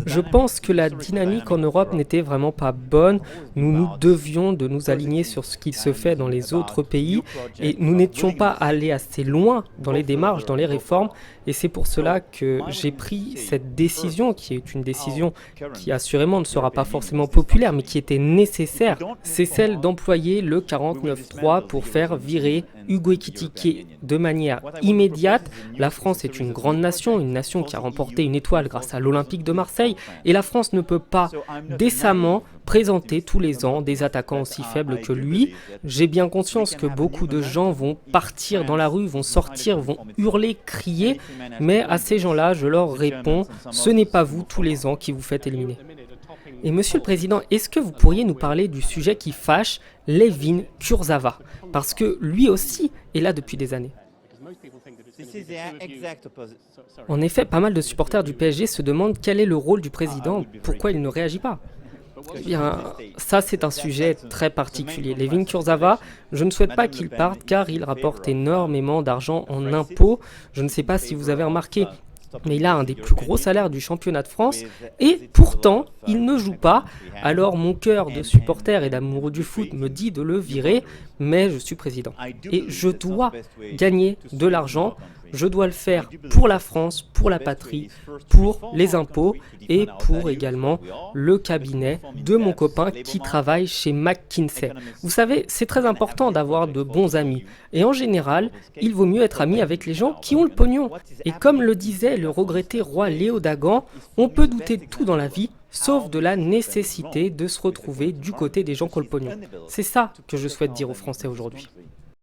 Je pense que la dynamique en Europe n'était vraiment pas bonne. Nous devions de nous aligner sur ce qui se fait dans les autres pays et nous n'étions pas allés assez loin dans les démarches, dans les réformes. Et c'est pour cela que j'ai pris cette décision, qui est une décision qui assurément ne sera pas forcément populaire, mais qui était nécessaire. C'est celle d'employer le 49.3 pour faire virer Hugo Ekitike de manière immédiate. La France est une grande nation, une nation qui a remporté une étoile grâce à l'Olympique de Marseille, et la France ne peut pas décemment présenter tous les ans des attaquants aussi faibles que lui. J'ai bien conscience que beaucoup de gens vont partir dans la rue, vont sortir, vont hurler, crier, mais à ces gens-là, je leur réponds, ce n'est pas vous tous les ans qui vous faites éliminer. Et Monsieur le Président, est-ce que vous pourriez nous parler du sujet qui fâche Layvin Kurzawa? Parce que lui aussi est là depuis des années. En effet, pas mal de supporters du PSG se demandent quel est le rôle du président, pourquoi il ne réagit pas. Eh bien, ça c'est un sujet très particulier. Layvin Kurzawa, je ne souhaite pas qu'il parte car il rapporte énormément d'argent en impôts. Je ne sais pas si vous avez remarqué, mais il a un des plus gros salaires du championnat de France et pourtant il ne joue pas. Alors mon cœur de supporter et d'amoureux du foot me dit de le virer, mais je suis président et je dois gagner de l'argent. Je dois le faire pour la France, pour la patrie, pour les impôts et pour également le cabinet de mon copain qui travaille chez McKinsey. Vous savez, c'est très important d'avoir de bons amis. Et en général, il vaut mieux être ami avec les gens qui ont le pognon. Et comme le disait le regretté roi Léo Dagan, on peut douter de tout dans la vie, sauf de la nécessité de se retrouver du côté des gens qui ont le pognon. C'est ça que je souhaite dire aux Français aujourd'hui.